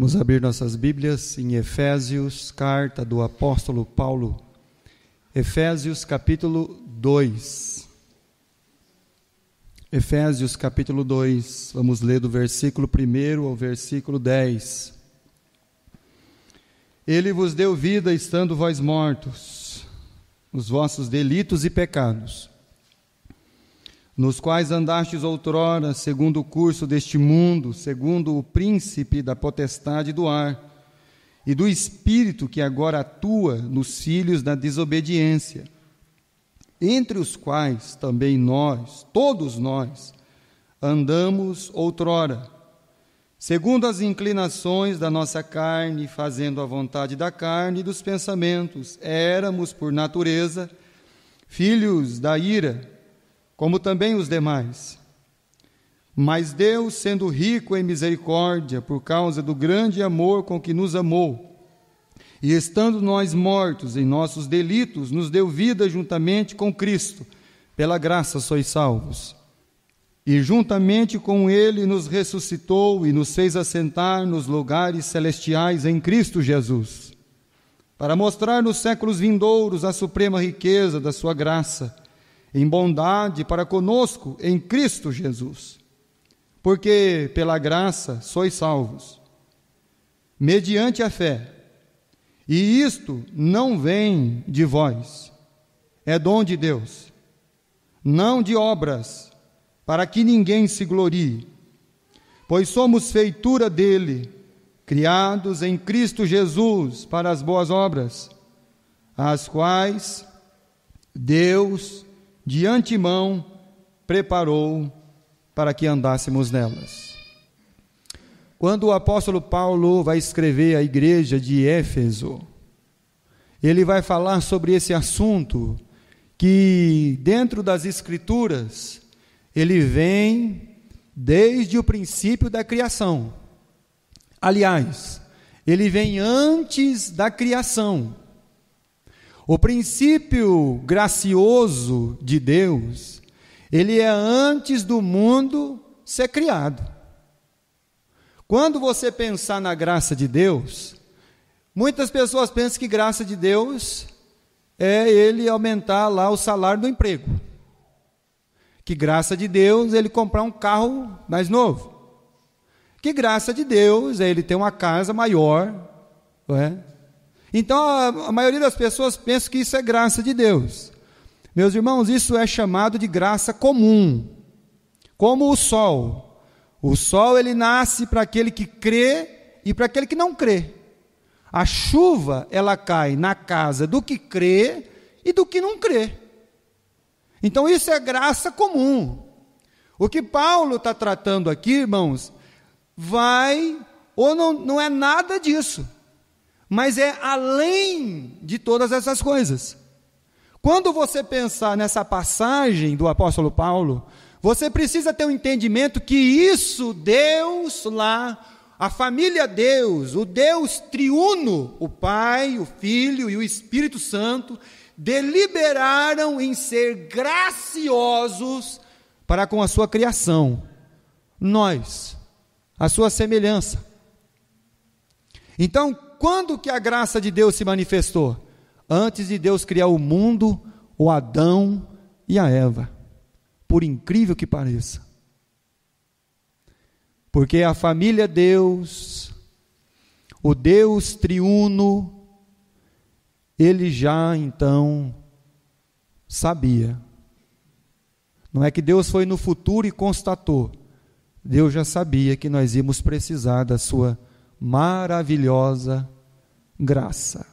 Vamos abrir nossas Bíblias em Efésios, carta do apóstolo Paulo, Efésios capítulo 2. Efésios capítulo 2, vamos ler do versículo 1 ao versículo 10. Ele vos deu vida estando vós mortos, nos vossos delitos e pecados, nos quais andastes outrora, segundo o curso deste mundo, segundo o príncipe da potestade do ar, e do espírito que agora atua nos filhos da desobediência, entre os quais também nós, todos nós, andamos outrora, segundo as inclinações da nossa carne, fazendo a vontade da carne e dos pensamentos. Éramos, por natureza, filhos da ira, como também os demais. Mas Deus, sendo rico em misericórdia, por causa do grande amor com que nos amou, e estando nós mortos em nossos delitos, nos deu vida juntamente com Cristo. Pela graça sois salvos. E juntamente com Ele nos ressuscitou e nos fez assentar nos lugares celestiais em Cristo Jesus, para mostrar nos séculos vindouros a suprema riqueza da sua graça, em bondade para conosco em Cristo Jesus. Porque pela graça sois salvos, mediante a fé. E isto não vem de vós, é dom de Deus, não de obras, para que ninguém se glorie. Pois somos feitura dele, criados em Cristo Jesus para as boas obras, as quais Deus de antemão preparou para que andássemos nelas. Quando o apóstolo Paulo vai escrever à igreja de Éfeso, ele vai falar sobre esse assunto que dentro das Escrituras ele vem desde o princípio da criação. Aliás, ele vem antes da criação. O princípio gracioso de Deus, ele é antes do mundo ser criado. Quando você pensar na graça de Deus, muitas pessoas pensam que graça de Deus é ele aumentar lá o salário do emprego. Que graça de Deus é ele comprar um carro mais novo. Que graça de Deus é ele ter uma casa maior, não é? Então, a maioria das pessoas pensa que isso é graça de Deus. Meus irmãos, isso é chamado de graça comum, como o sol. O sol, ele nasce para aquele que crê e para aquele que não crê. A chuva, ela cai na casa do que crê e do que não crê. Então, isso é graça comum. O que Paulo está tratando aqui, irmãos, não é nada disso, mas é além de todas essas coisas. Quando você pensar nessa passagem do apóstolo Paulo, você precisa ter um entendimento que isso, Deus lá, a família Deus, o Deus triuno, o Pai, o Filho e o Espírito Santo, deliberaram em ser graciosos para com a sua criação, nós, a sua semelhança. Então, quando que a graça de Deus se manifestou? Antes de Deus criar o mundo, o Adão e a Eva, por incrível que pareça. Porque a família Deus, o Deus triuno, ele já então sabia. Não é que Deus foi no futuro e constatou. Deus já sabia que nós íamos precisar da sua maravilhosa graça.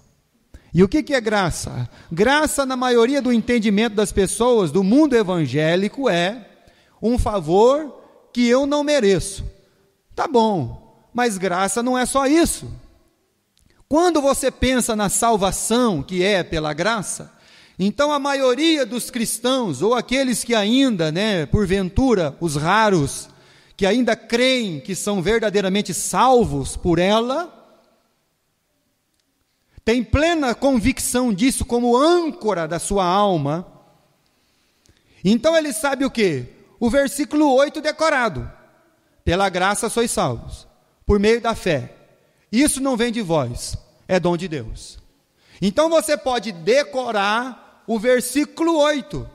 E o que é graça? Graça, na maioria do entendimento das pessoas do mundo evangélico, é um favor que eu não mereço. Tá bom, mas graça não é só isso. Quando você pensa na salvação, que é pela graça, então a maioria dos cristãos, ou aqueles que ainda, porventura, os raros, que ainda creem que são verdadeiramente salvos por ela, tem plena convicção disso como âncora da sua alma. Então ele sabe o quê? O versículo 8 decorado. Pela graça sois salvos, por meio da fé. Isso não vem de vós, é dom de Deus. Então você pode decorar o versículo 8,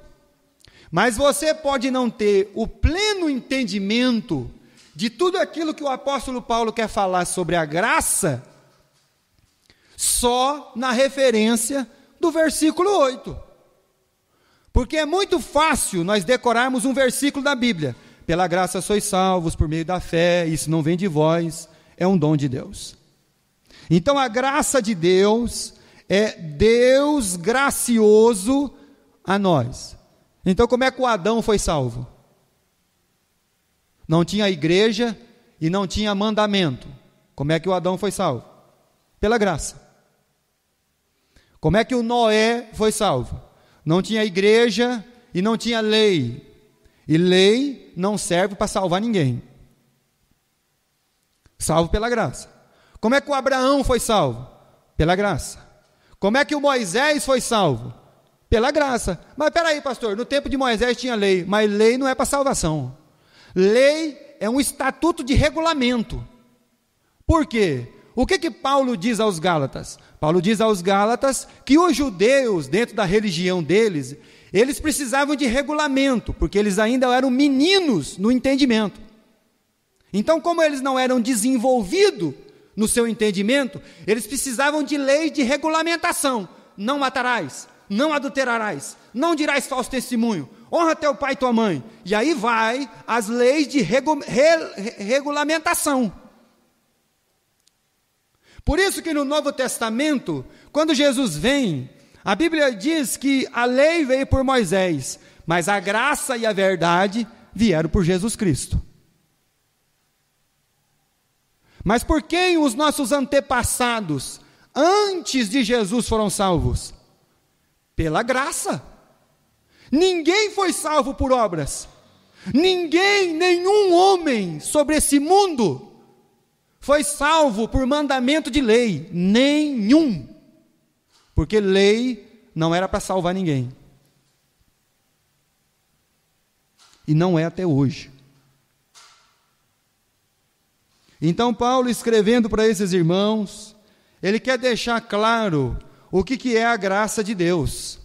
mas você pode não ter o pleno entendimento de tudo aquilo que o apóstolo Paulo quer falar sobre a graça, só na referência do versículo 8. Porque é muito fácil nós decorarmos um versículo da Bíblia. Pela graça sois salvos por meio da fé, isso não vem de vós, é um dom de Deus. Então a graça de Deus é Deus gracioso a nós. Então como é que o Adão foi salvo? Não tinha igreja e não tinha mandamento. Como é que o Adão foi salvo? Pela graça. Como é que o Noé foi salvo? Não tinha igreja e não tinha lei. E lei não serve para salvar ninguém. Salvo pela graça. Como é que o Abraão foi salvo? Pela graça. Como é que o Moisés foi salvo? Pela graça. Mas peraí, pastor, no tempo de Moisés tinha lei, mas lei não é para salvação. Lei é um estatuto de regulamento. Por quê? O que Paulo diz aos Gálatas? Paulo diz aos Gálatas que os judeus, dentro da religião deles, eles precisavam de regulamento, porque eles ainda eram meninos no entendimento. Então, como eles não eram desenvolvidos no seu entendimento, eles precisavam de leis de regulamentação. Não matarás, não adulterarás, não dirás falso testemunho, honra teu pai e tua mãe. E aí vai as leis de regulamentação. Por isso que no Novo Testamento, quando Jesus vem, a Bíblia diz que a lei veio por Moisés, mas a graça e a verdade vieram por Jesus Cristo. Mas por quem os nossos antepassados, antes de Jesus, foram salvos? Pela graça. Ninguém foi salvo por obras. Ninguém, nenhum homem sobre esse mundo foi salvo por mandamento de lei. Nenhum. Porque lei não era para salvar ninguém. E não é até hoje. Então Paulo, escrevendo para esses irmãos, ele quer deixar claro o que é a graça de Deus.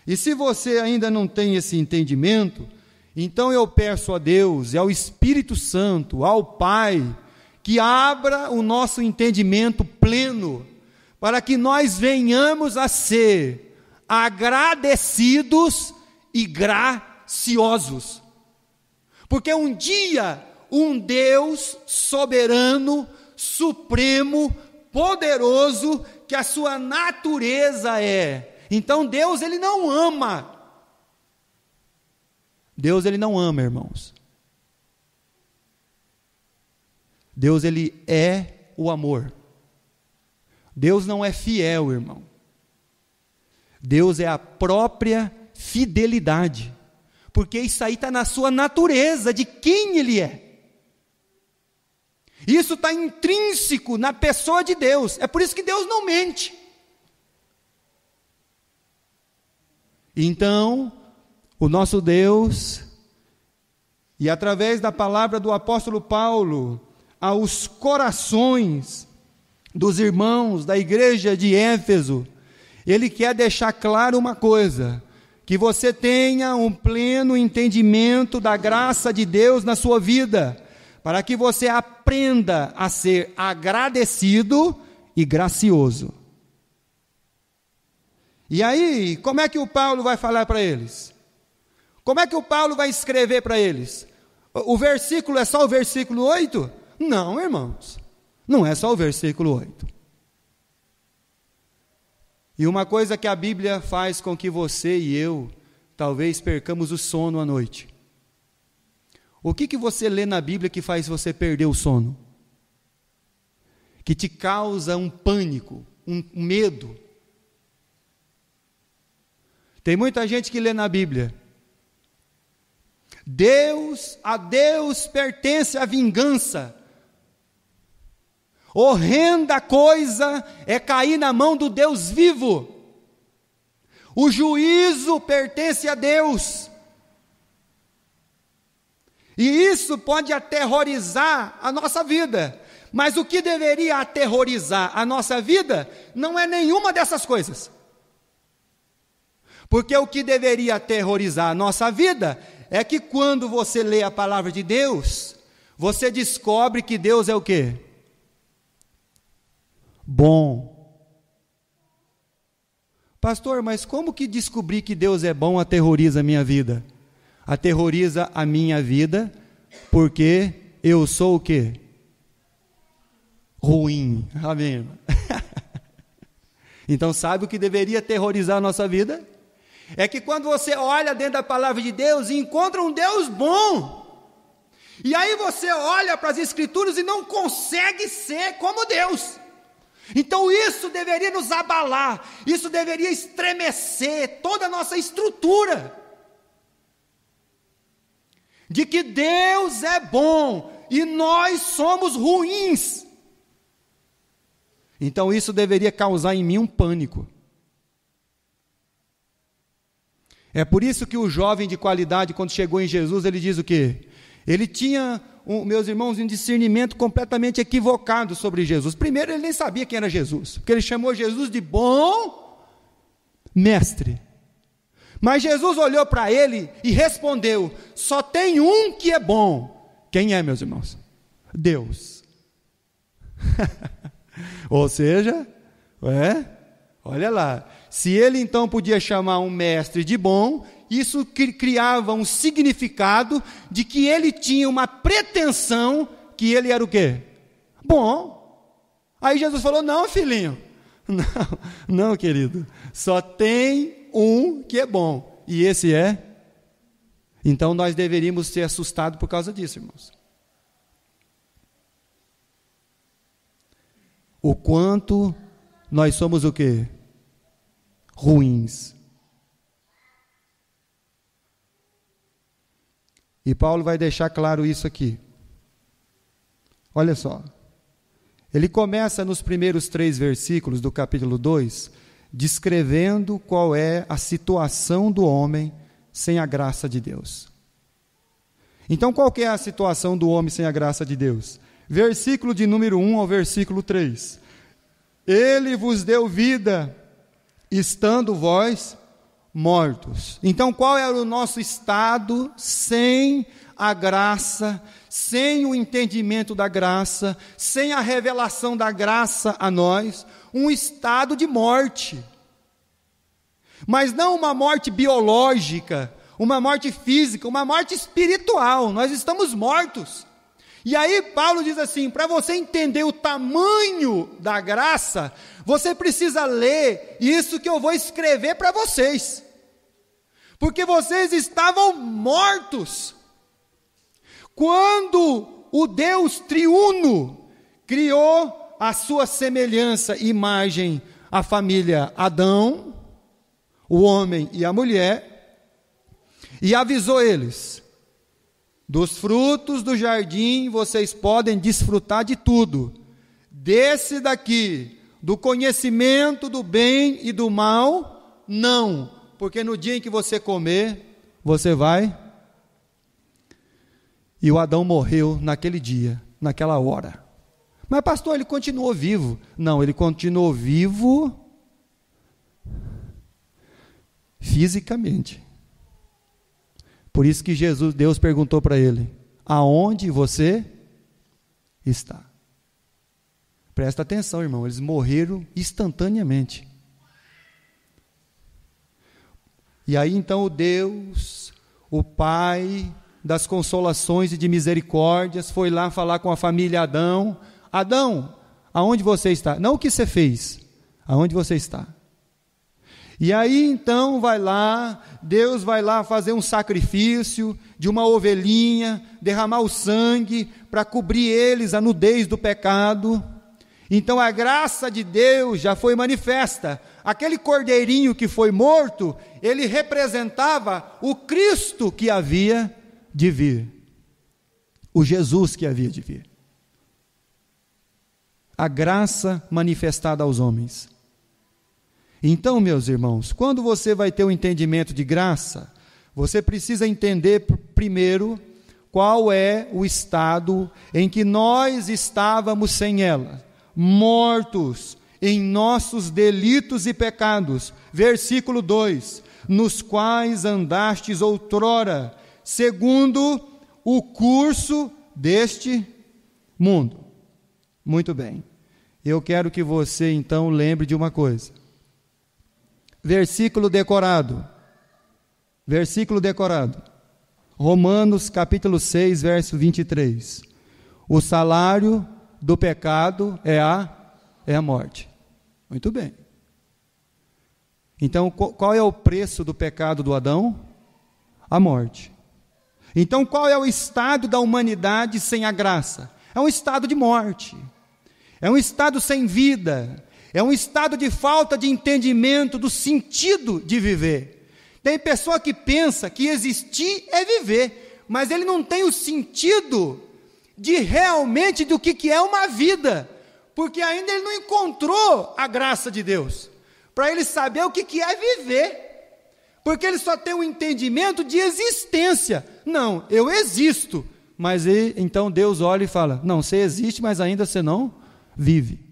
E se você ainda não tem esse entendimento, então eu peço a Deus e ao Espírito Santo, ao Pai, que abra o nosso entendimento pleno, para que nós venhamos a ser agradecidos e graciosos. Porque um dia, um Deus soberano, supremo, poderoso, que a sua natureza é. Então Deus, ele não ama. Deus, ele não ama, irmãos. Deus, ele é o amor. Deus não é fiel, irmão. Deus é a própria fidelidade. Porque isso aí está na sua natureza, de quem ele é. Isso está intrínseco na pessoa de Deus. É por isso que Deus não mente. Então, o nosso Deus, e através da palavra do apóstolo Paulo, aos corações dos irmãos da igreja de Éfeso, ele quer deixar claro uma coisa: que você tenha um pleno entendimento da graça de Deus na sua vida, para que você aprenda a ser agradecido e gracioso. E aí, como é que o Paulo vai falar para eles? Como é que o Paulo vai escrever para eles? O versículo é só o versículo 8? Não, irmãos, não é só o versículo 8. E uma coisa que a Bíblia faz com que você e eu talvez percamos o sono à noite. O que você lê na Bíblia que faz você perder o sono? Que te causa um pânico, um medo. Tem muita gente que lê na Bíblia: a Deus pertence a vingança. Horrenda coisa é cair na mão do Deus vivo. O juízo pertence a Deus. E isso pode aterrorizar a nossa vida. Mas o que deveria aterrorizar a nossa vida não é nenhuma dessas coisas. Porque o que deveria aterrorizar a nossa vida é que quando você lê a palavra de Deus, você descobre que Deus é o quê? Bom. Pastor, mas como que descobrir que Deus é bom aterroriza a minha vida? Aterroriza a minha vida porque eu sou o quê? Ruim. Amém. Então sabe o que deveria aterrorizar a nossa vida? É que quando você olha dentro da palavra de Deus e encontra um Deus bom, e aí você olha para as Escrituras e não consegue ser como Deus. Então isso deveria nos abalar, isso deveria estremecer toda a nossa estrutura, de que Deus é bom e nós somos ruins. Então isso deveria causar em mim um pânico. É por isso que o jovem de qualidade, quando chegou em Jesus, ele diz o quê? Ele tinha, meus irmãos, um discernimento completamente equivocado sobre Jesus. Primeiro, ele nem sabia quem era Jesus, porque ele chamou Jesus de bom mestre. Mas Jesus olhou para ele e respondeu: só tem um que é bom. Quem é, meus irmãos? Deus. Ou seja, olha lá, se ele então podia chamar um mestre de bom, isso criava um significado de que ele tinha uma pretensão que ele era o quê? Bom. Aí Jesus falou: não, filhinho, não, querido, só tem um que é bom, e esse é. Então nós deveríamos ser assustados por causa disso, irmãos. O quanto nós somos o quê? Ruins. E Paulo vai deixar claro isso aqui. Olha só. Ele começa nos primeiros 3 versículos do capítulo 2, descrevendo qual é a situação do homem sem a graça de Deus. Então, qual que é a situação do homem sem a graça de Deus? Versículo de número 1 ao versículo 3. Ele vos deu vida, estando vós mortos. Então, qual era o nosso estado sem a graça, sem o entendimento da graça, sem a revelação da graça a nós? Um estado de morte. Mas não uma morte biológica, uma morte física, uma morte espiritual. Nós estamos mortos. E aí Paulo diz assim: para você entender o tamanho da graça, você precisa ler isso que eu vou escrever para vocês. Porque vocês estavam mortos. Quando o Deus triuno criou a sua semelhança e imagem a família Adão, o homem e a mulher, e avisou eles: dos frutos do jardim vocês podem desfrutar de tudo, desse daqui, do conhecimento do bem e do mal, não, porque no dia em que você comer, você vai. E o Adão morreu naquele dia, naquela hora. Mas pastor, ele continuou vivo. Não, ele continuou vivo fisicamente. Por isso que Deus perguntou para ele: aonde você está? Presta atenção, irmão, eles morreram instantaneamente. E aí então o Deus, o Pai das consolações e de misericórdias, foi lá falar com a família Adão: Adão, aonde você está? Não o que você fez, aonde você está? E aí então Deus vai lá fazer um sacrifício de uma ovelhinha, derramar o sangue para cobrir eles a nudez do pecado. Então a graça de Deus já foi manifesta. Aquele cordeirinho que foi morto, ele representava o Cristo que havia de vir, o Jesus que havia de vir. A graça manifestada aos homens. Então, meus irmãos, quando você vai ter um entendimento de graça, você precisa entender primeiro qual é o estado em que nós estávamos sem ela, mortos em nossos delitos e pecados. Versículo 2: nos quais andastes outrora, segundo o curso deste mundo. Muito bem, eu quero que você então lembre de uma coisa. Versículo decorado. Romanos capítulo 6, verso 23. O salário do pecado é a morte. Muito bem. Então, qual é o preço do pecado do Adão? A morte. Então, qual é o estado da humanidade sem a graça? É um estado de morte. É um estado sem vida. É um estado de falta de entendimento do sentido de viver. Tem pessoa que pensa que existir é viver, mas ele não tem o sentido de realmente do que é uma vida, porque ainda ele não encontrou a graça de Deus, para ele saber o que é viver, porque ele só tem um entendimento de existência. Não, eu existo, mas então Deus olha e fala, não, você existe, mas ainda você não vive,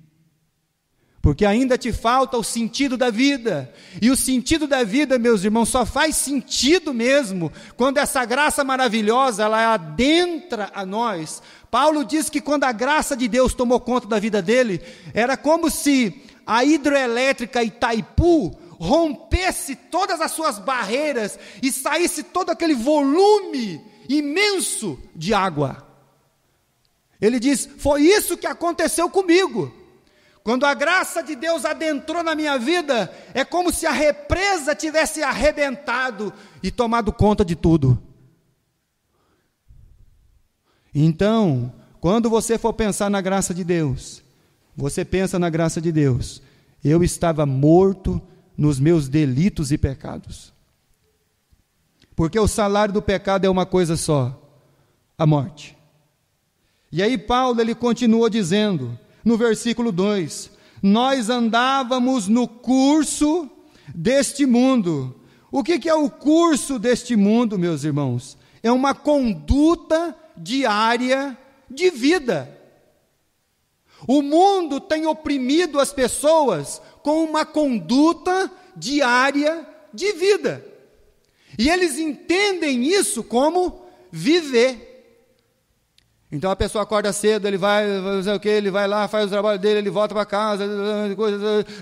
porque ainda te falta o sentido da vida, e o sentido da vida, meus irmãos, só faz sentido mesmo, quando essa graça maravilhosa, ela adentra a nós. Paulo diz que quando a graça de Deus tomou conta da vida dele, era como se a hidroelétrica Itaipu rompesse todas as suas barreiras, e saísse todo aquele volume imenso de água. Ele diz, foi isso que aconteceu comigo. Quando a graça de Deus adentrou na minha vida, é como se a represa tivesse arrebentado e tomado conta de tudo. Então, quando você for pensar na graça de Deus, você pensa na graça de Deus. Eu estava morto nos meus delitos e pecados. Porque o salário do pecado é uma coisa só, a morte. E aí Paulo, ele continua dizendo, no versículo 2, nós andávamos no curso deste mundo. O que é o curso deste mundo, meus irmãos? É uma conduta diária de vida. O mundo tem oprimido as pessoas com uma conduta diária de vida. E eles entendem isso como viver. Então a pessoa acorda cedo, ele vai fazer o quê? Ele vai lá, faz o trabalho dele, ele volta para casa,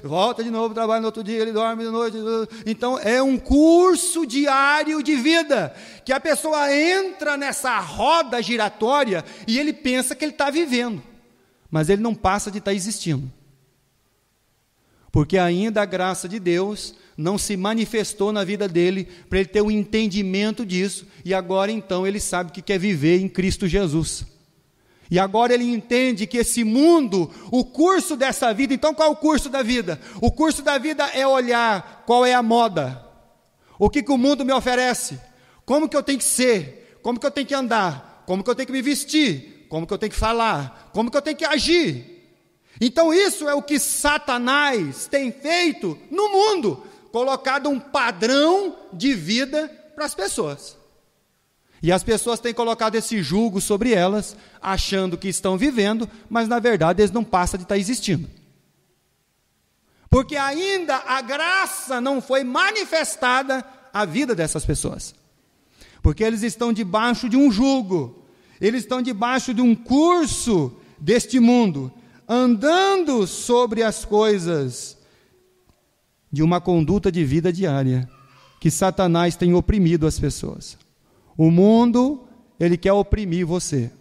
volta de novo, trabalha no outro dia, ele dorme de noite. Então é um curso diário de vida, que a pessoa entra nessa roda giratória e ele pensa que ele está vivendo, mas ele não passa de estar existindo. Porque ainda a graça de Deus não se manifestou na vida dele, para ele ter um entendimento disso, e agora então ele sabe que quer viver em Cristo Jesus. E agora ele entende que esse mundo, o curso dessa vida, então qual é o curso da vida? O curso da vida é olhar qual é a moda, o que o mundo me oferece, como que eu tenho que ser, como que eu tenho que andar, como que eu tenho que me vestir, como que eu tenho que falar, como que eu tenho que agir. Então isso é o que Satanás tem feito no mundo, colocado um padrão de vida para as pessoas. E as pessoas têm colocado esse jugo sobre elas, achando que estão vivendo, mas na verdade eles não passam de estar existindo. Porque ainda a graça não foi manifestada à vida dessas pessoas. Porque eles estão debaixo de um jugo, eles estão debaixo de um curso deste mundo, andando sobre as coisas de uma conduta de vida diária, que Satanás tem oprimido as pessoas. O mundo, ele quer oprimir você.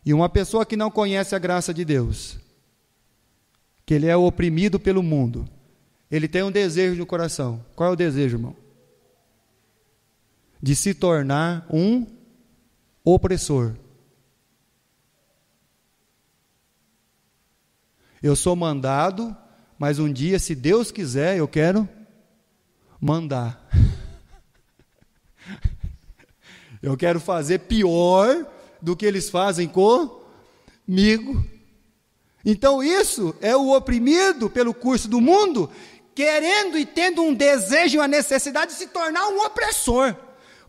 E uma pessoa que não conhece a graça de Deus, que ele é oprimido pelo mundo, ele tem um desejo no coração. Qual é o desejo, irmão? De se tornar um opressor. Eu sou mandado, mas um dia, se Deus quiser, eu quero mandar. Eu quero fazer pior do que eles fazem comigo. Então isso é o oprimido pelo curso do mundo, querendo e tendo um desejo e uma necessidade de se tornar um opressor.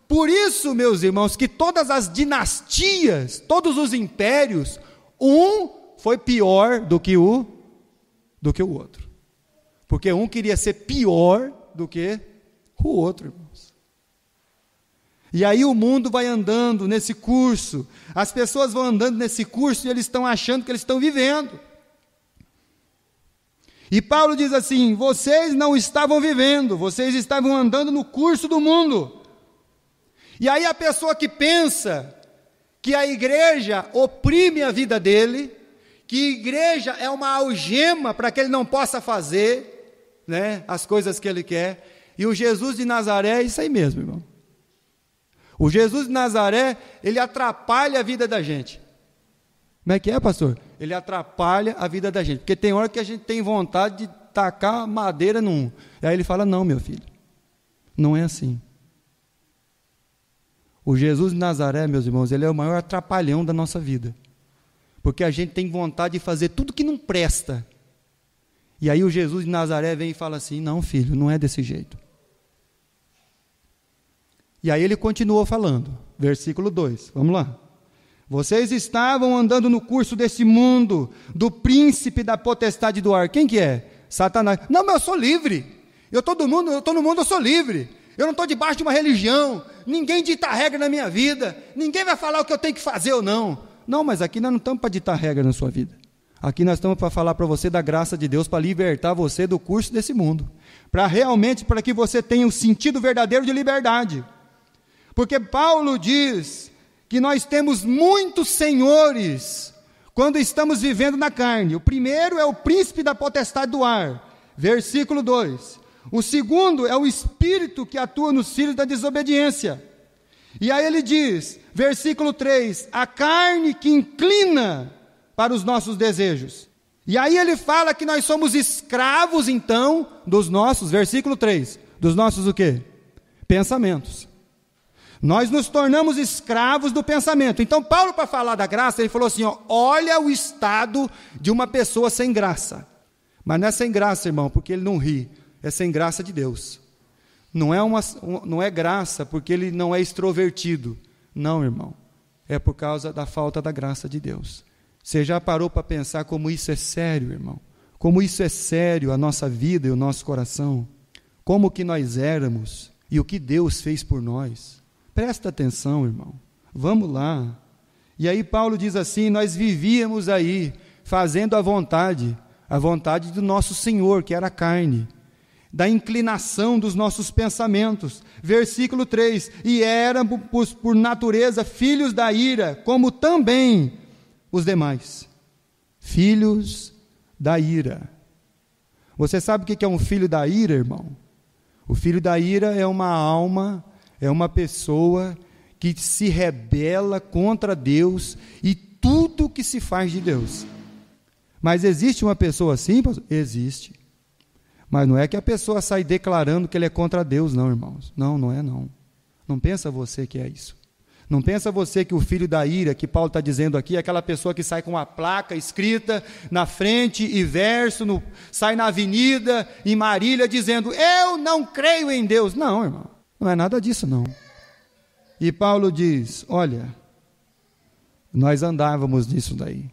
Por isso, meus irmãos, que todas as dinastias, todos os impérios, um foi pior do que o outro. Porque um queria ser pior do que o outro, irmãos. E aí o mundo vai andando nesse curso, as pessoas vão andando nesse curso e eles estão achando que eles estão vivendo. E Paulo diz assim: vocês não estavam vivendo, vocês estavam andando no curso do mundo. E aí a pessoa que pensa que a igreja oprime a vida dele, que a igreja é uma algema para que ele não possa fazer, né, as coisas que ele quer, e o Jesus de Nazaré é isso aí mesmo, irmão. O Jesus de Nazaré, ele atrapalha a vida da gente. Como é que é, pastor? Ele atrapalha a vida da gente, porque tem hora que a gente tem vontade de tacar madeira num, e aí ele fala: não, meu filho, não é assim. O Jesus de Nazaré, meus irmãos, ele é o maior atrapalhão da nossa vida, porque a gente tem vontade de fazer tudo que não presta, e aí o Jesus de Nazaré vem e fala assim: não, filho, não é desse jeito. E aí ele continuou falando, versículo 2, vamos lá. Vocês estavam andando no curso desse mundo, do príncipe da potestade do ar. Quem que é? Satanás. Não, mas eu sou livre. Eu estou no mundo, eu sou livre. Eu não estou debaixo de uma religião. Ninguém dita regra na minha vida. Ninguém vai falar o que eu tenho que fazer ou não. Não, mas aqui nós não estamos para ditar regra na sua vida. Aqui nós estamos para falar para você da graça de Deus, para libertar você do curso desse mundo. Para que você tenha o sentido verdadeiro de liberdade. Porque Paulo diz que nós temos muitos senhores quando estamos vivendo na carne. O primeiro é o príncipe da potestade do ar, versículo 2. O segundo é o espírito que atua nos filhos da desobediência. E aí ele diz, versículo 3, a carne que inclina para os nossos desejos. E aí ele fala que nós somos escravos, então, dos nossos, versículo 3, dos nossos o quê? Pensamentos. Nós nos tornamos escravos do pensamento. Então Paulo, para falar da graça, ele falou assim, ó, olha o estado de uma pessoa sem graça. Mas não é sem graça, irmão, porque ele não ri, é sem graça de Deus. Não é graça porque ele não é extrovertido. Não, irmão, é por causa da falta da graça de Deus. Você já parou para pensar como isso é sério, irmão? Como isso é sério a nossa vida e o nosso coração? Como que nós éramos e o que Deus fez por nós? Presta atenção, irmão, vamos lá. E aí Paulo diz assim, nós vivíamos aí, fazendo a vontade do nosso Senhor, que era a carne, da inclinação dos nossos pensamentos. Versículo 3, e éramos por natureza filhos da ira, como também os demais. Filhos da ira. Você sabe o que é um filho da ira, irmão? O filho da ira é uma alma, é uma pessoa que se rebela contra Deus e tudo que se faz de Deus. Mas existe uma pessoa assim, pastor? Existe. Mas não é que a pessoa sai declarando que ele é contra Deus, não, irmãos. Não, não é não. Não pensa você que é isso. Não pensa você que o filho da ira, que Paulo está dizendo aqui, é aquela pessoa que sai com uma placa escrita na frente e verso, sai na avenida, em Marília, dizendo, eu não creio em Deus. Não, irmão. Não é nada disso, não. E Paulo diz, olha, nós andávamos nisso daí.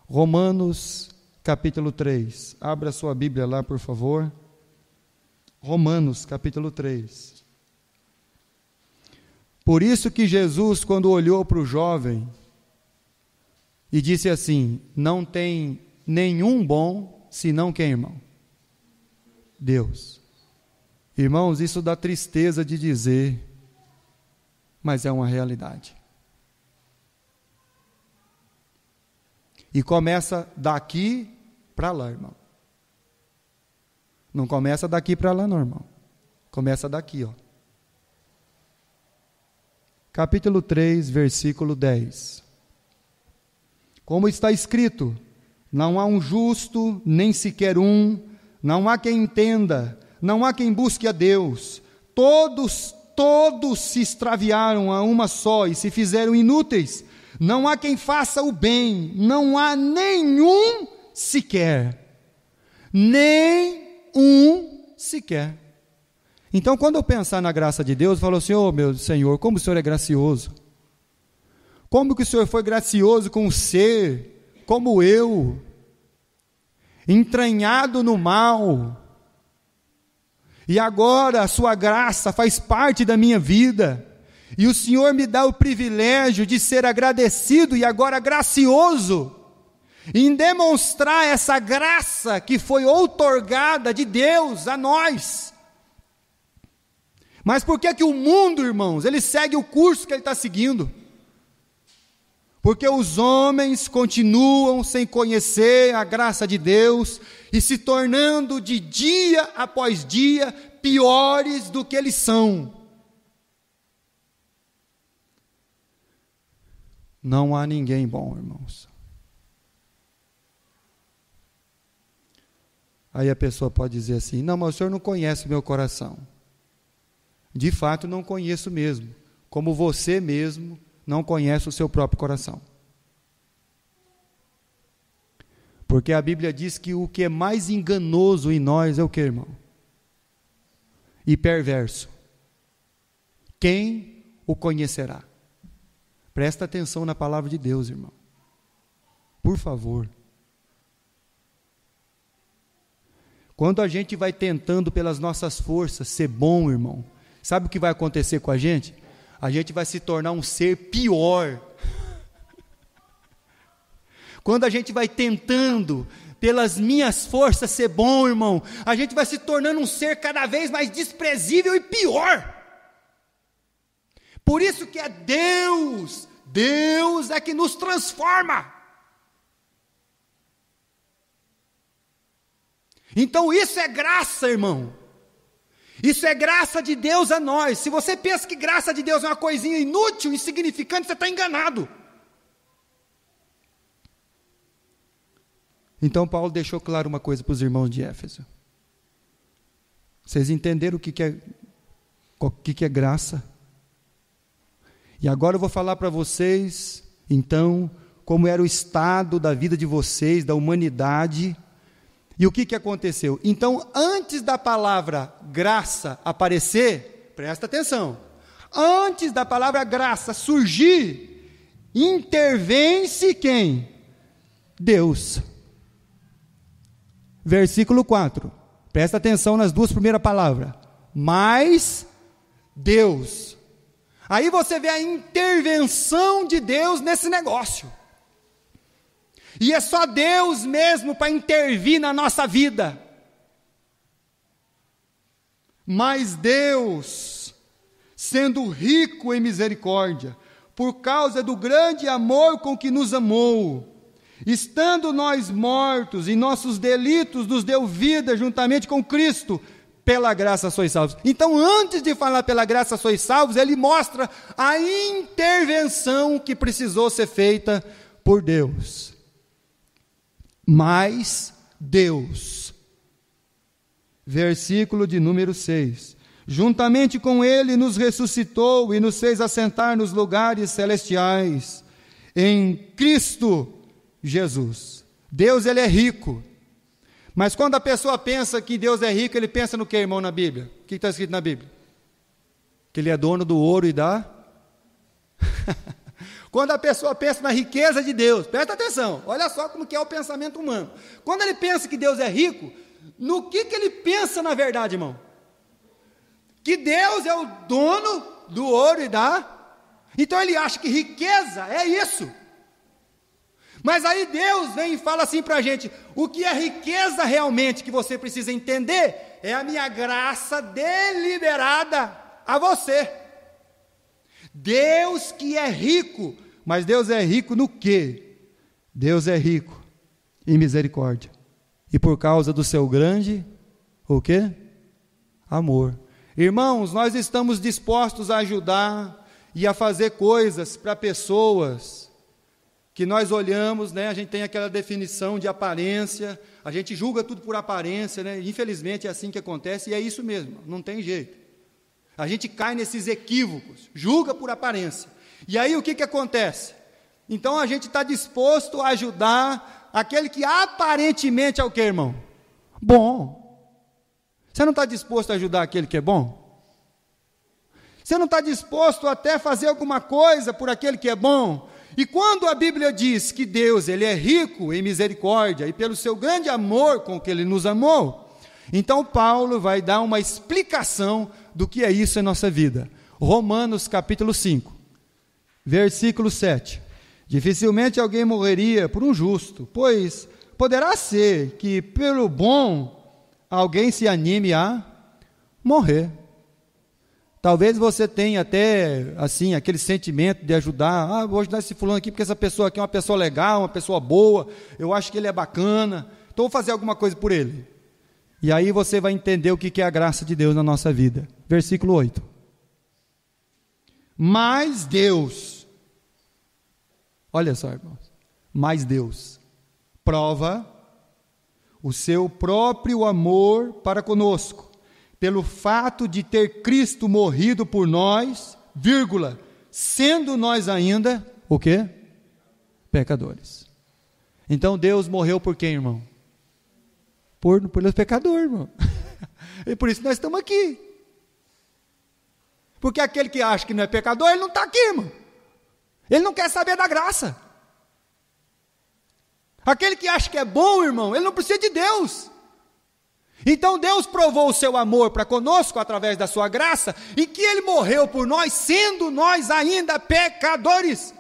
Romanos, capítulo 3. Abra sua Bíblia lá, por favor. Romanos, capítulo 3. Por isso que Jesus, quando olhou para o jovem e disse assim, não tem nenhum bom, senão quem, irmão? Deus. Irmãos, isso dá tristeza de dizer, mas é uma realidade. E começa daqui para lá, irmão. Não começa daqui para lá, não, irmão. Começa daqui, ó. Capítulo 3, versículo 10. Como está escrito, não há um justo, nem sequer um, não há quem entenda, não há quem busque a Deus, todos se extraviaram a uma só e se fizeram inúteis, não há quem faça o bem, não há nenhum sequer, nem um sequer. Então, quando eu pensar na graça de Deus, eu falo assim, ô meu Senhor, como o Senhor é gracioso. Como que o Senhor foi gracioso com um ser como eu, entranhado no mal, e agora a sua graça faz parte da minha vida, e o Senhor me dá o privilégio de ser agradecido e agora gracioso, em demonstrar essa graça que foi outorgada de Deus a nós. Mas por que o mundo, irmãos, ele segue o curso que ele está seguindo? Porque os homens continuam sem conhecer a graça de Deus e se tornando de dia após dia piores do que eles são. Não há ninguém bom, irmãos. Aí a pessoa pode dizer assim, não, mas o senhor não conhece o meu coração. De fato não conheço mesmo, como você mesmo não conhece o seu próprio coração. Porque a Bíblia diz que o que é mais enganoso em nós é o que, irmão? E perverso. Quem o conhecerá? Presta atenção na palavra de Deus, irmão. Por favor. Quando a gente vai tentando pelas nossas forças ser bom, irmão, sabe o que vai acontecer com a gente? A gente vai se tornar um ser pior. Quando a gente vai tentando, pelas minhas forças, ser bom, irmão, a gente vai se tornando um ser cada vez mais desprezível e pior. Por isso que é Deus é que nos transforma. Então isso é graça, irmão. Isso é graça de Deus a nós. Se você pensa que graça de Deus é uma coisinha inútil, insignificante, você está enganado. Então Paulo deixou claro uma coisa para os irmãos de Éfeso. Vocês entenderam o que é graça? E agora eu vou falar para vocês, então, como era o estado da vida de vocês, da humanidade. E o que aconteceu? Então, antes da palavra graça aparecer, presta atenção, antes da palavra graça surgir, intervém-se quem? Deus. Versículo 4, presta atenção nas duas primeiras palavras, mas Deus. Aí você vê a intervenção de Deus nesse negócio. E é só Deus mesmo para intervir na nossa vida. Mas Deus, sendo rico em misericórdia, por causa do grande amor com que nos amou, estando nós mortos em nossos delitos, nos deu vida juntamente com Cristo, pela graça sois salvos. Então, antes de falar pela graça sois salvos, ele mostra a intervenção que precisou ser feita por Deus. Mas Deus, versículo de número 6, juntamente com ele nos ressuscitou e nos fez assentar nos lugares celestiais, em Cristo Jesus. Deus, ele é rico, mas quando a pessoa pensa que Deus é rico, ele pensa no que, irmão, na Bíblia? O que está escrito na Bíblia? Que ele é dono do ouro e da... Quando a pessoa pensa na riqueza de Deus, presta atenção, olha só como que é o pensamento humano. Quando ele pensa que Deus é rico, no que ele pensa na verdade, irmão? Que Deus é o dono do ouro e da... Então ele acha que riqueza é isso. Mas aí Deus vem e fala assim para a gente, o que é riqueza realmente que você precisa entender, é a minha graça deliberada a você. Deus que é rico, mas Deus é rico no quê? Deus é rico em misericórdia. E por causa do seu grande, o quê? Amor. Irmãos, nós estamos dispostos a ajudar e a fazer coisas para pessoas que nós olhamos, né? A gente tem aquela definição de aparência, a gente julga tudo por aparência, né? Infelizmente é assim que acontece, e é isso mesmo, não tem jeito. A gente cai nesses equívocos, julga por aparência. E aí o que acontece? Então a gente está disposto a ajudar aquele que aparentemente é o que, irmão? Bom. Você não está disposto a ajudar aquele que é bom? Você não está disposto até a fazer alguma coisa por aquele que é bom? E quando a Bíblia diz que Deus, Ele é rico em misericórdia e pelo seu grande amor com que Ele nos amou, então Paulo vai dar uma explicação do que é isso em nossa vida. Romanos capítulo 5, versículo 7. Dificilmente alguém morreria por um justo, pois poderá ser que pelo bom alguém se anime a morrer. Talvez você tenha até, assim, aquele sentimento de ajudar. Vou ajudar esse fulano aqui porque essa pessoa aqui é uma pessoa legal, uma pessoa boa, eu acho que ele é bacana, então vou fazer alguma coisa por ele. E aí você vai entender o que é a graça de Deus na nossa vida. Versículo 8. Mas Deus, olha só, irmãos, mas Deus prova o seu próprio amor para conosco, pelo fato de ter Cristo morrido por nós, vírgula, sendo nós ainda, o quê? Pecadores. Então Deus morreu por quem, irmão? Pelos pecadores, irmão. E por isso nós estamos aqui. Porque aquele que acha que não é pecador, ele não está aqui, irmão. Ele não quer saber da graça. Aquele que acha que é bom, irmão, ele não precisa de Deus. Então Deus provou o seu amor para conosco através da sua graça, em que Ele morreu por nós, sendo nós ainda pecadores.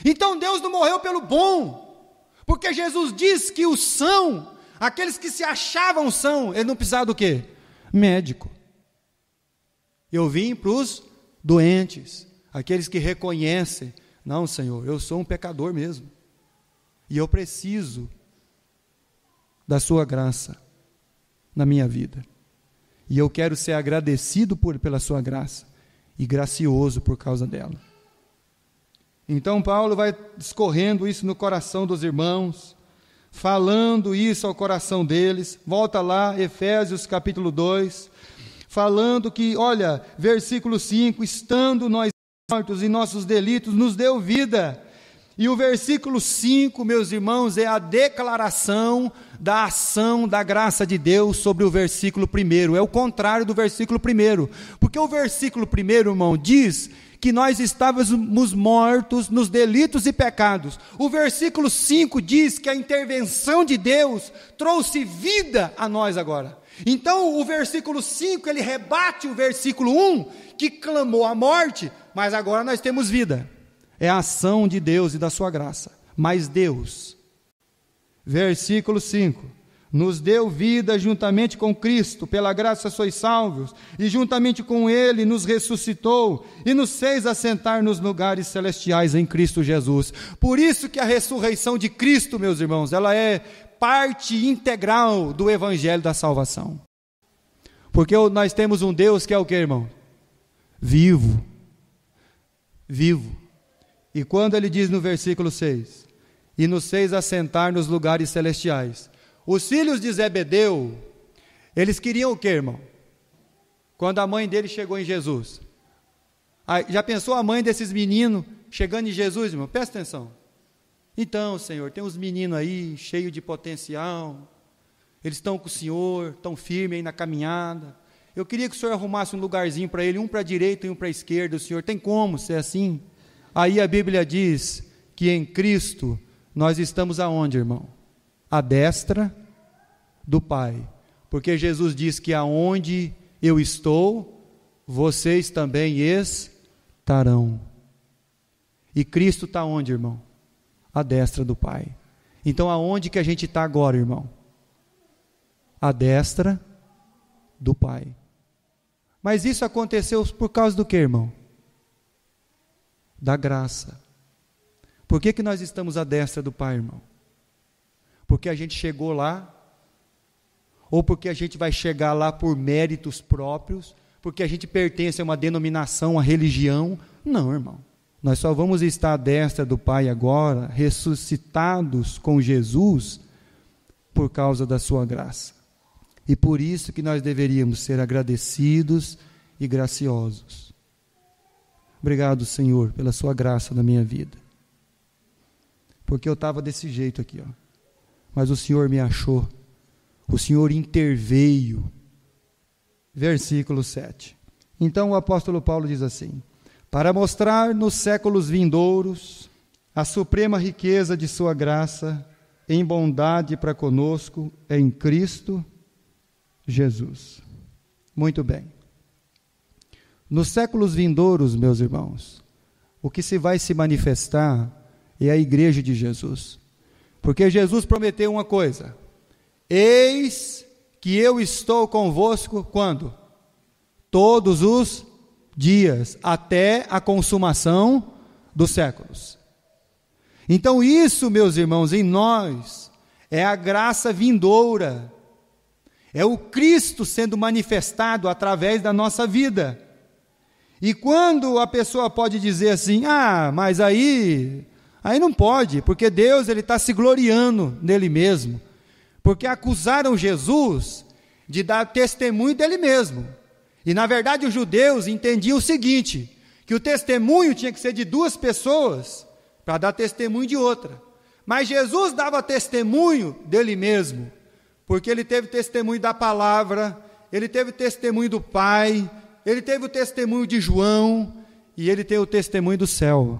Então Deus não morreu pelo bom, porque Jesus diz que os são, aqueles que se achavam são, ele não precisava do quê? Médico. Eu vim para os doentes, aqueles que reconhecem, não, Senhor, eu sou um pecador mesmo, e eu preciso da sua graça na minha vida, e eu quero ser agradecido pela sua graça, e gracioso por causa dela. Então Paulo vai discorrendo isso no coração dos irmãos, falando isso ao coração deles. Volta lá, Efésios capítulo 2, falando que, olha, versículo 5, estando nós mortos em nossos delitos, nos deu vida. E o versículo 5, meus irmãos, é a declaração da ação da graça de Deus sobre o versículo 1, é o contrário do versículo 1, porque o versículo 1, irmão, diz que nós estávamos mortos nos delitos e pecados. O versículo 5 diz que a intervenção de Deus trouxe vida a nós agora. Então o versículo 5, ele rebate o versículo 1, que clamou a morte, mas agora nós temos vida. É a ação de Deus e da sua graça. Mas Deus, versículo 5, nos deu vida juntamente com Cristo, pela graça sois salvos, e juntamente com Ele nos ressuscitou, e nos fez assentar nos lugares celestiais em Cristo Jesus. Por isso que a ressurreição de Cristo, meus irmãos, ela é parte integral do Evangelho da salvação. Porque nós temos um Deus que é o que, irmão? Vivo. Vivo. E quando ele diz no versículo 6, e nos fez assentar nos lugares celestiais, os filhos de Zebedeu, eles queriam o que, irmão? Quando a mãe dele chegou em Jesus, já pensou a mãe desses meninos chegando em Jesus, irmão? Presta atenção. Então, Senhor, tem uns meninos aí, cheios de potencial, eles estão com o Senhor, estão firmes aí na caminhada, eu queria que o Senhor arrumasse um lugarzinho para ele, um para a direita e um para a esquerda. O Senhor tem como ser assim? Aí a Bíblia diz que em Cristo nós estamos aonde, irmão? À destra do Pai, porque Jesus diz que aonde eu estou, vocês também estarão. E Cristo está onde, irmão? À destra do Pai. Então aonde que a gente está agora, irmão? À destra do Pai. Mas isso aconteceu por causa do que, irmão? Da graça. Por que nós estamos à destra do Pai, irmão? Porque a gente chegou lá? Ou porque a gente vai chegar lá por méritos próprios? Porque a gente pertence a uma denominação, a religião? Não, irmão. Nós só vamos estar à destra do Pai agora, ressuscitados com Jesus, por causa da sua graça. E por isso que nós deveríamos ser agradecidos e graciosos. Obrigado, Senhor, pela sua graça na minha vida. Porque eu estava desse jeito aqui, ó. Mas o Senhor me achou. O Senhor interveio versículo 7. Então o apóstolo Paulo diz assim: para mostrar nos séculos vindouros a suprema riqueza de sua graça em bondade para conosco em Cristo Jesus. Muito bem. Nos séculos vindouros, meus irmãos, o que se vai se manifestar é a igreja de Jesus. Porque Jesus prometeu uma coisa: eis que eu estou convosco, quando? Todos os dias, até a consumação dos séculos. Então isso, meus irmãos, em nós, é a graça vindoura, é o Cristo sendo manifestado através da nossa vida. E quando a pessoa pode dizer assim: mas aí não pode, porque Deus está se gloriando nele mesmo, porque acusaram Jesus de dar testemunho dele mesmo. E na verdade os judeus entendiam o seguinte, que o testemunho tinha que ser de duas pessoas, para dar testemunho de outra. Mas Jesus dava testemunho dele mesmo, porque ele teve testemunho da palavra, ele teve testemunho do Pai, ele teve o testemunho de João, e ele teve o testemunho do céu.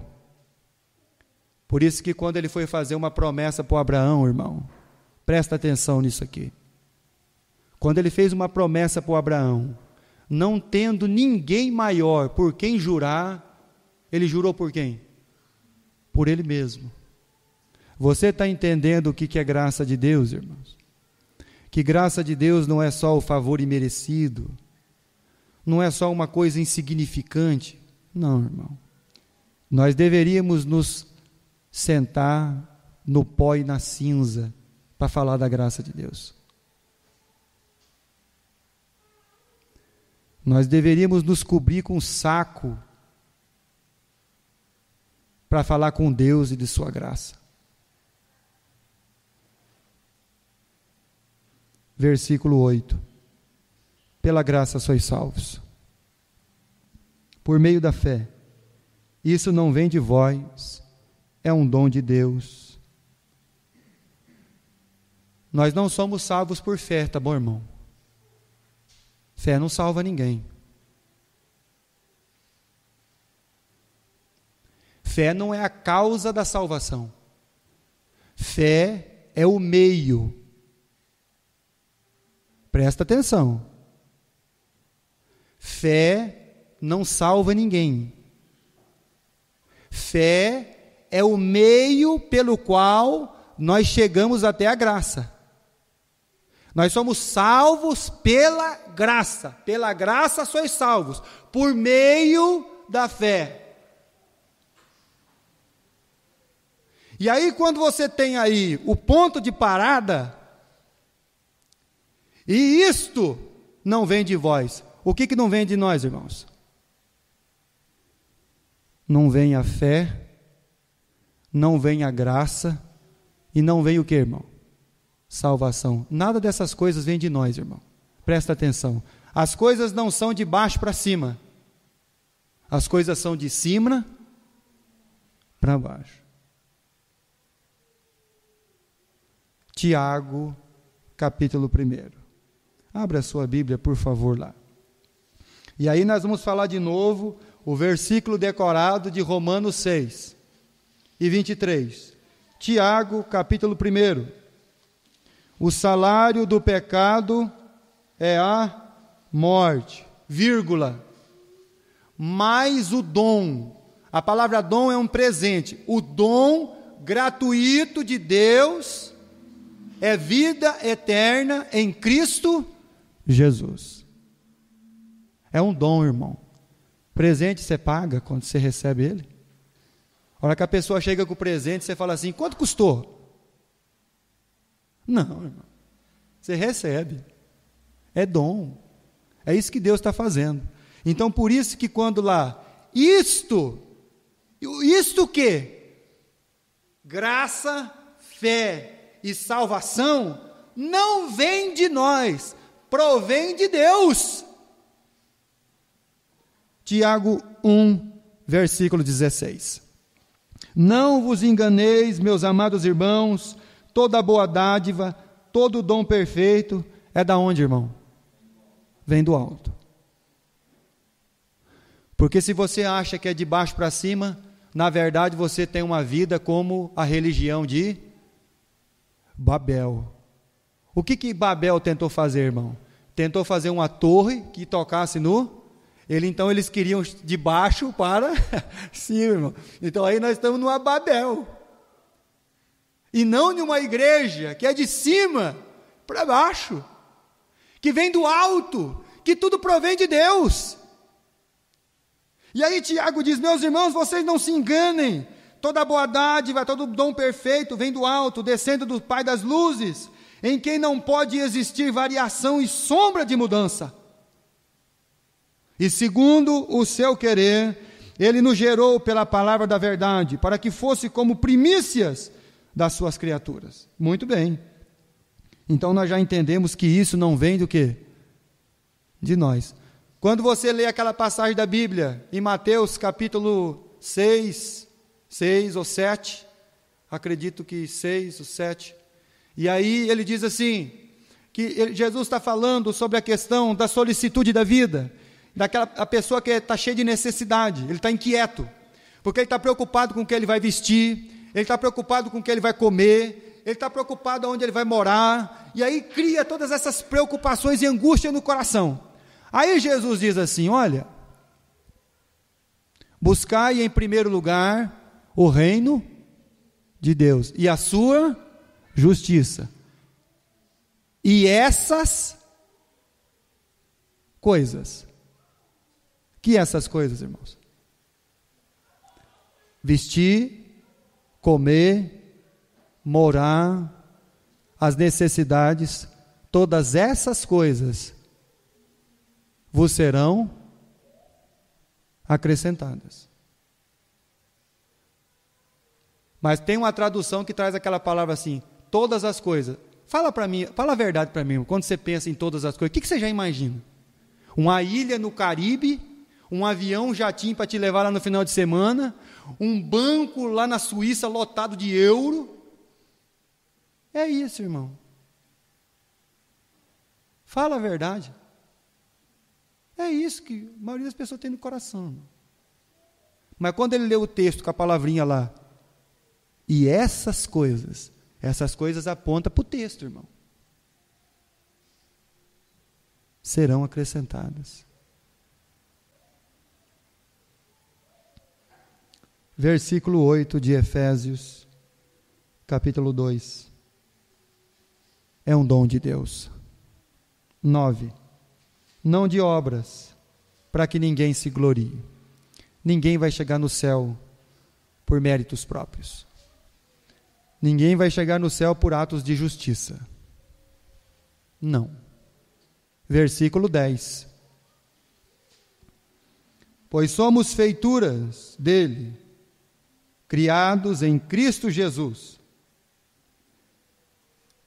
Por isso que quando ele foi fazer uma promessa para o Abraão, irmão, presta atenção nisso aqui. Quando ele fez uma promessa para o Abraão, não tendo ninguém maior por quem jurar, ele jurou por quem? Por ele mesmo. Você está entendendo o que é graça de Deus, irmãos? Que graça de Deus não é só o favor imerecido, não é só uma coisa insignificante. Não, irmão. Nós deveríamos nos sentar no pó e na cinza para falar da graça de Deus. Nós deveríamos nos cobrir com um saco para falar com Deus e de sua graça. Versículo 8. Pela graça sois salvos, por meio da fé. Isso não vem de vós, é um dom de Deus. Nós não somos salvos por fé, tá bom, irmão? Fé não salva ninguém. Fé não é a causa da salvação. Fé é o meio. Presta atenção. Fé não salva ninguém. Fé é o meio pelo qual nós chegamos até a graça. Nós somos salvos pela graça. Pela graça sois salvos, por meio da fé. E aí quando você tem aí o ponto de parada, e isto não vem de vós. O que não vem de nós, irmãos? Não vem a fé, não vem a graça, e não vem o que, irmão? Salvação. Nada dessas coisas vem de nós, irmão. Presta atenção. As coisas não são de baixo para cima. As coisas são de cima para baixo. Tiago, capítulo 1. Abra a sua Bíblia, por favor, lá. E aí nós vamos falar de novo o versículo decorado de Romanos 6 e 23. Tiago, capítulo 1. O salário do pecado é a morte, vírgula. Mas o dom, a palavra dom é um presente. O dom gratuito de Deus é vida eterna em Cristo Jesus. É um dom, irmão. Presente você paga quando você recebe ele. A hora que a pessoa chega com o presente, você fala assim: quanto custou? Não, irmão. Você recebe. É dom. É isso que Deus está fazendo. Então, por isso que quando lá, isto o quê? Graça, fé e salvação não vem de nós, provém de Deus. Tiago 1, versículo 16. Não vos enganeis, meus amados irmãos, toda boa dádiva, todo dom perfeito, é da onde, irmão? vem do alto. Porque se você acha que é de baixo para cima, na verdade você tem uma vida como a religião de Babel. O que Babel tentou fazer, irmão? Tentou fazer uma torre que tocasse no... Então eles queriam de baixo para cima, irmão. Então aí nós estamos numa Babel. E não numa igreja que é de cima para baixo. Que vem do alto. Que tudo provém de Deus. E aí Tiago diz, meus irmãos, vocês não se enganem. Toda boa dádiva, todo dom perfeito vem do alto, descendo do Pai das luzes, em quem não pode existir variação e sombra de mudança. E segundo o seu querer, Ele nos gerou pela palavra da verdade, para que fosse como primícias das suas criaturas. Muito bem. Então nós já entendemos que isso não vem do quê? De nós. Quando você lê aquela passagem da Bíblia, em Mateus capítulo 6 ou 7, acredito que 6 ou 7, e aí ele diz assim, que Jesus está falando sobre a questão da solicitude da vida, a pessoa que está cheia de necessidade, ele está inquieto, porque ele está preocupado com o que ele vai vestir, ele está preocupado com o que ele vai comer, ele está preocupado onde ele vai morar, e aí cria todas essas preocupações e angústia no coração. Aí Jesus diz assim, olha, buscai em primeiro lugar o reino de Deus e a sua justiça, e essas coisas, que essas coisas, irmãos? Vestir, comer, morar, as necessidades, todas essas coisas vos serão acrescentadas. Mas tem uma tradução que traz aquela palavra assim, todas as coisas. Fala para mim, fala a verdade para mim, quando você pensa em todas as coisas, o que você já imagina? Uma ilha no Caribe, um avião, jatinho para te levar lá no final de semana, um banco lá na Suíça lotado de euro. É isso, irmão. Fala a verdade. É isso que a maioria das pessoas tem no coração. Mas quando ele lê o texto com a palavrinha lá, e essas coisas apontam para o texto, irmão. Serão acrescentadas. Versículo 8 de Efésios, capítulo 2. É um dom de Deus. 9. Não de obras, para que ninguém se glorie. Ninguém vai chegar no céu por méritos próprios. Ninguém vai chegar no céu por atos de justiça. Não. Versículo 10. Pois somos feituras dele, criados em Cristo Jesus,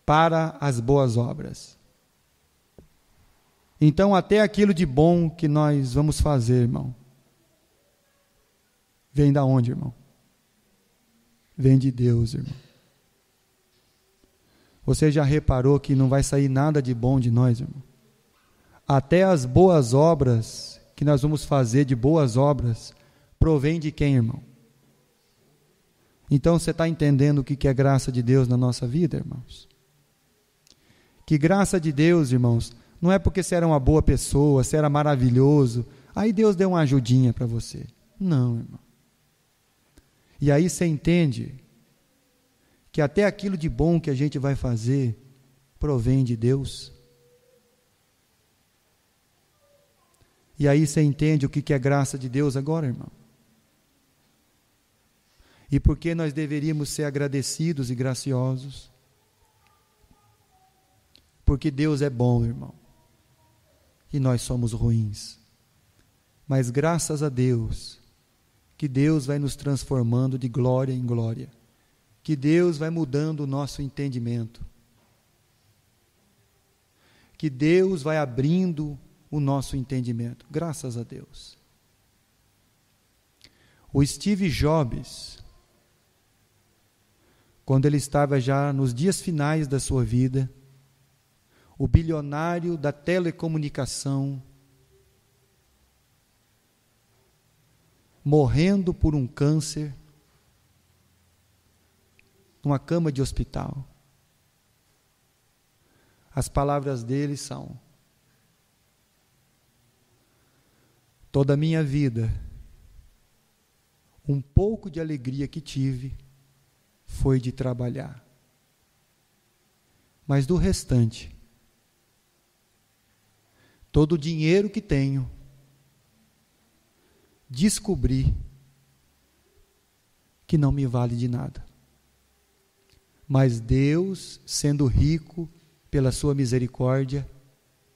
para as boas obras. Então, até aquilo de bom que nós vamos fazer, irmão, vem da onde, irmão? Vem de Deus, irmão. Você já reparou que não vai sair nada de bom de nós, irmão? Até as boas obras que nós vamos fazer, de boas obras, provém de quem, irmão? Então você está entendendo o que é graça de Deus na nossa vida, irmãos? Que graça de Deus, irmãos, não é porque você era uma boa pessoa, você era maravilhoso, aí Deus deu uma ajudinha para você. Não, irmão. E aí você entende que até aquilo de bom que a gente vai fazer provém de Deus. E aí você entende o que é graça de Deus agora, irmão? E por que nós deveríamos ser agradecidos e graciosos? Porque Deus é bom, irmão. E nós somos ruins. Mas graças a Deus, que Deus vai nos transformando de glória em glória. Que Deus vai mudando o nosso entendimento. Que Deus vai abrindo o nosso entendimento. Graças a Deus. O Steve Jobs, quando ele estava já nos dias finais da sua vida, o bilionário da telecomunicação, morrendo por um câncer, numa cama de hospital. As palavras dele são: toda a minha vida, um pouco de alegria que tive foi de trabalhar. Mas do restante, todo o dinheiro que tenho, descobri que não me vale de nada. Mas Deus, sendo rico pela sua misericórdia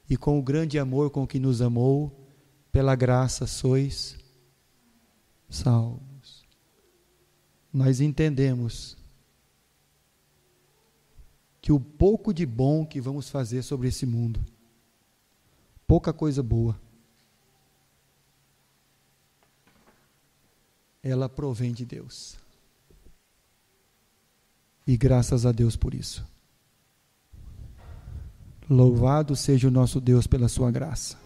e com o grande amor com que nos amou, pela graça sois salvos. Nós entendemos que o pouco de bom que vamos fazer sobre esse mundo, pouca coisa boa, ela provém de Deus. E graças a Deus por isso. Louvado seja o nosso Deus pela sua graça.